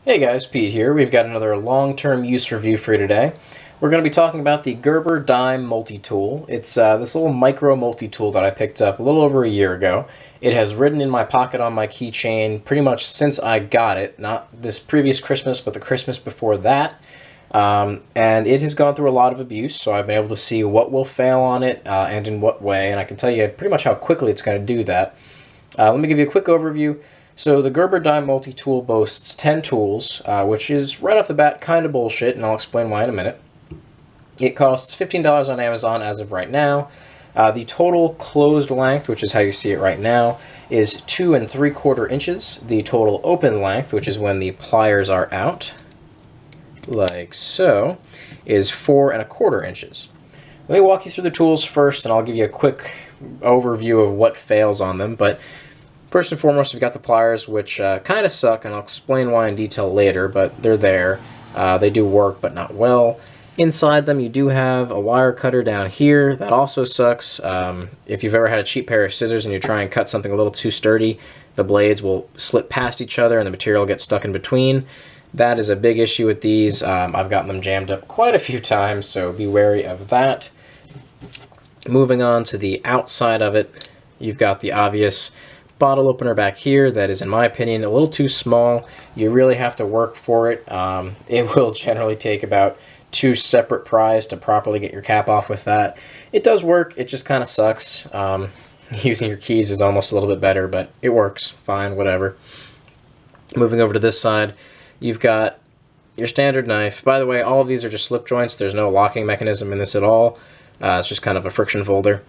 Hey guys, Pete here. We've got another long-term use review for you today. We're going to be talking about the Gerber Dime Multi-Tool. It's this little micro multi-tool that I picked up a little over a year ago. It has ridden in my pocket on my keychain pretty much since I got it, not this previous Christmas, but the Christmas before that. And it has gone through a lot of abuse, so I've been able to see what will fail on it and in what way, and I can tell you pretty much how quickly it's going to do that. Let me give you a quick overview. So the Gerber Dime Multi-Tool boasts 10 tools, which is right off the bat kind of bullshit, and I'll explain why in a minute. It costs $15 on Amazon as of right now. The total closed length, which is how you see it right now, is 2 3/4 inches. The total open length, which is when the pliers are out, like so, is 4 1/4 inches. Let me walk you through the tools first, and I'll give you a quick overview of what fails on them. But first and foremost, we've got the pliers, which kind of suck, and I'll explain why in detail later, but they're there. They do work, but not well. Inside them, you do have a wire cutter down here. That also sucks. If you've ever had a cheap pair of scissors and you try and cut something a little too sturdy, the blades will slip past each other and the material gets stuck in between. That is a big issue with these. I've gotten them jammed up quite a few times, so be wary of that. Moving on to the outside of it, you've got the obvious bottle opener back here that is, in my opinion, a little too small. You really have to work for it. It will generally take about 2 separate pries to properly get your cap off with that. It does work, it just kind of sucks. Using your keys is almost a little bit better, but it works fine, whatever. Moving over to this side, you've got your standard knife. By the way, all of these are just slip joints. There's no locking mechanism in this at all. It's just kind of a friction folder.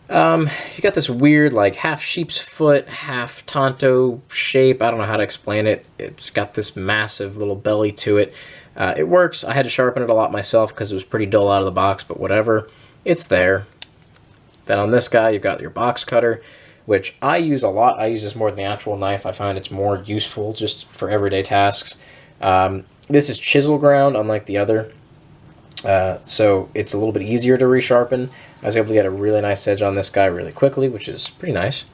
You got this weird, like, half sheep's foot, half Tonto shape. I don't know how to explain it. It's got this massive little belly to it. It works. I had to sharpen it a lot myself because it was pretty dull out of the box, but whatever. It's there. Then on this guy, you've got your box cutter, which I use a lot. I use this more than the actual knife. I find it's more useful just for everyday tasks. This is chisel ground, unlike the other. So it's a little bit easier to resharpen. I was able to get a really nice edge on this guy really quickly, which is pretty nice.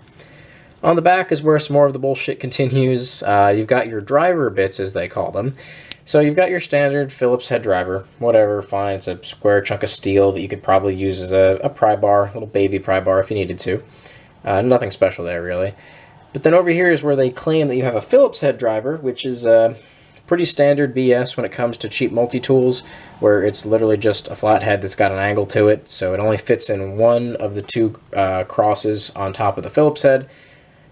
On the back is where some more of the bullshit continues. You've got your driver bits, as they call them. So you've got your standard Phillips head driver, whatever, fine. It's a square chunk of steel that you could probably use as a pry bar, a little baby pry bar if you needed to. Nothing special there, really. But then over here is where they claim that you have a Phillips head driver, which is pretty standard BS when it comes to cheap multi-tools, where it's literally just a flat head that's got an angle to it, so it only fits in one of the 2 crosses on top of the Phillips head.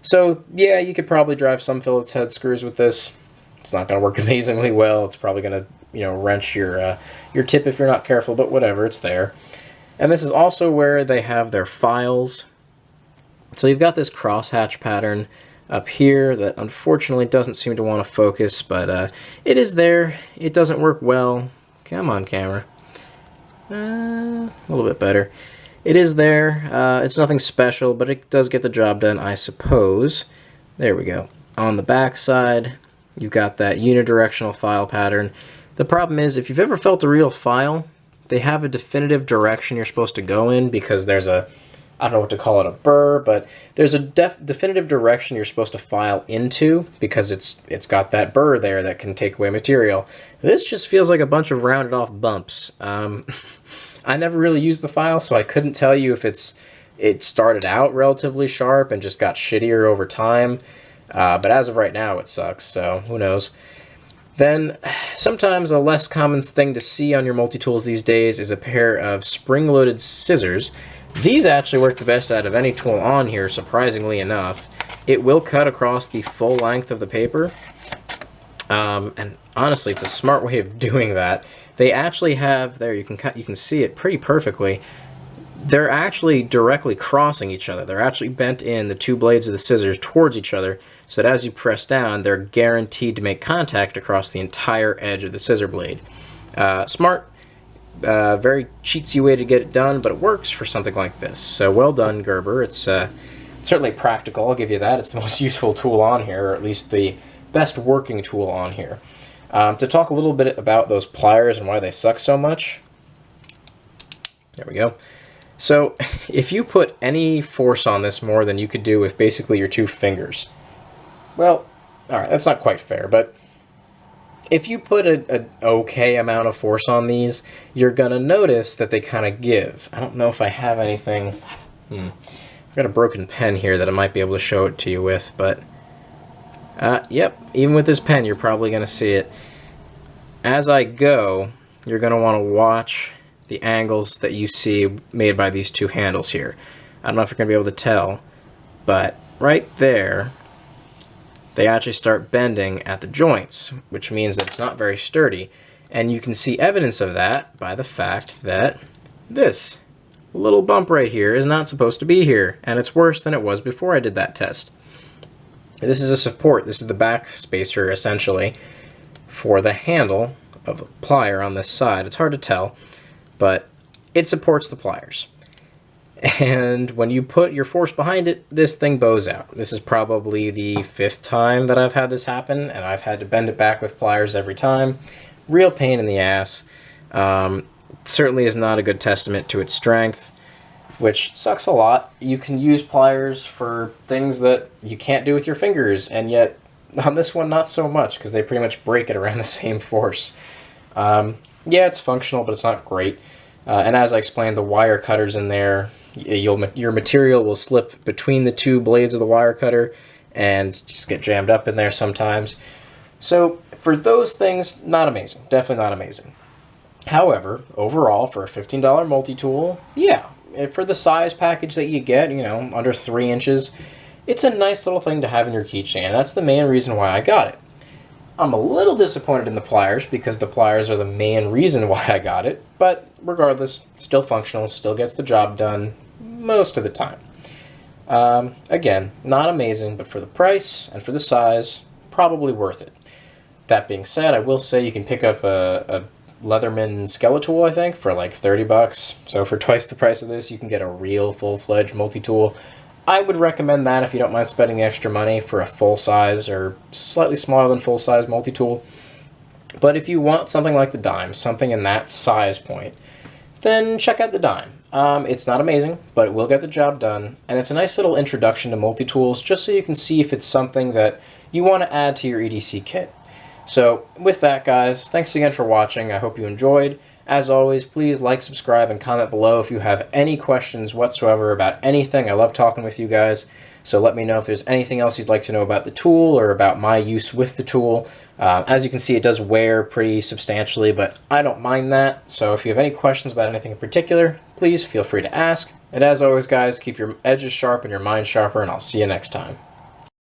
So yeah, you could probably drive some Phillips head screws with this. It's not going to work amazingly well. It's probably going to, wrench your tip if you're not careful, but whatever, it's there. And this is also where they have their files. So you've got this crosshatch pattern up here that unfortunately doesn't seem to want to focus, but it is there. It doesn't work well. Come on, camera. A little bit better. It is there. It's nothing special, but it does get the job done, I suppose. There we go. On the back side, you've got that unidirectional file pattern. The problem is, if you've ever felt a real file, they have a definitive direction you're supposed to go in because there's a, I don't know what to call it, a burr, but there's a definitive direction you're supposed to file into because it's got that burr there that can take away material. This just feels like a bunch of rounded off bumps. I never really used the file, so I couldn't tell you if it started out relatively sharp and just got shittier over time. But as of right now, it sucks, so who knows. Then, sometimes a less common thing to see on your multi-tools these days is a pair of spring-loaded scissors. These actually work the best out of any tool on here, surprisingly enough. It will cut across the full length of the paper. And honestly, it's a smart way of doing that. They actually have, there you can see it pretty perfectly. They're actually directly crossing each other. They're actually bent in, the 2 blades of the scissors, towards each other, so that as you press down, they're guaranteed to make contact across the entire edge of the scissor blade. Smart. Very cheatsy way to get it done, but it works for something like this. So well done, Gerber. It's certainly practical, I'll give you that. It's the most useful tool on here, or at least the best working tool on here. To talk a little bit about those pliers and why they suck so much. There we go. So if you put any force on this more than you could do with basically your 2 fingers, well, alright, that's not quite fair, but if you put an okay amount of force on these, you're gonna notice that they kind of give. I don't know if I have anything. I've got a broken pen here that I might be able to show it to you with, but yep, even with this pen, you're probably gonna see it. As I go, you're gonna want to watch the angles that you see made by these two handles here. I don't know if you're gonna be able to tell, but right there, they actually start bending at the joints, which means that it's not very sturdy. And you can see evidence of that by the fact that this little bump right here is not supposed to be here, and it's worse than it was before I did that test. This is a support. This is the back spacer, essentially, for the handle of the plier on this side. It's hard to tell, but it supports the pliers. And when you put your force behind it, this thing bows out. This is probably the 5th time that I've had this happen, and I've had to bend it back with pliers every time. Real pain in the ass. Certainly is not a good testament to its strength, which sucks a lot. You can use pliers for things that you can't do with your fingers, and yet on this one not so much, because they pretty much break it around the same force. Yeah, it's functional, but it's not great. And as I explained, the wire cutters in there, your material will slip between the two blades of the wire cutter and just get jammed up in there sometimes. So for those things, not amazing. Definitely not amazing. However, overall, for a $15 multi-tool, yeah, for the size package that you get, you know, under 3 inches, it's a nice little thing to have in your keychain. And that's the main reason why I got it. I'm a little disappointed in the pliers because the pliers are the main reason why I got it, but regardless, still functional, still gets the job done most of the time. Again, not amazing, but for the price and for the size, probably worth it. That being said, I will say you can pick up a Leatherman Skeletool, I think, for like 30 bucks. So for twice the price of this, you can get a real full-fledged multi-tool. I would recommend that if you don't mind spending the extra money for a full-size or slightly smaller than full-size multi-tool. But if you want something like the Dime, something in that size point, then check out the Dime. It's not amazing, but it will get the job done, and it's a nice little introduction to multi-tools just so you can see if it's something that you want to add to your EDC kit. So with that, guys, thanks again for watching. I hope you enjoyed. As always, please like, subscribe, and comment below if you have any questions whatsoever about anything. I love talking with you guys, so let me know if there's anything else you'd like to know about the tool or about my use with the tool. As you can see, it does wear pretty substantially, but I don't mind that. So if you have any questions about anything in particular, please feel free to ask. And as always, guys, keep your edges sharp and your mind sharper, and I'll see you next time.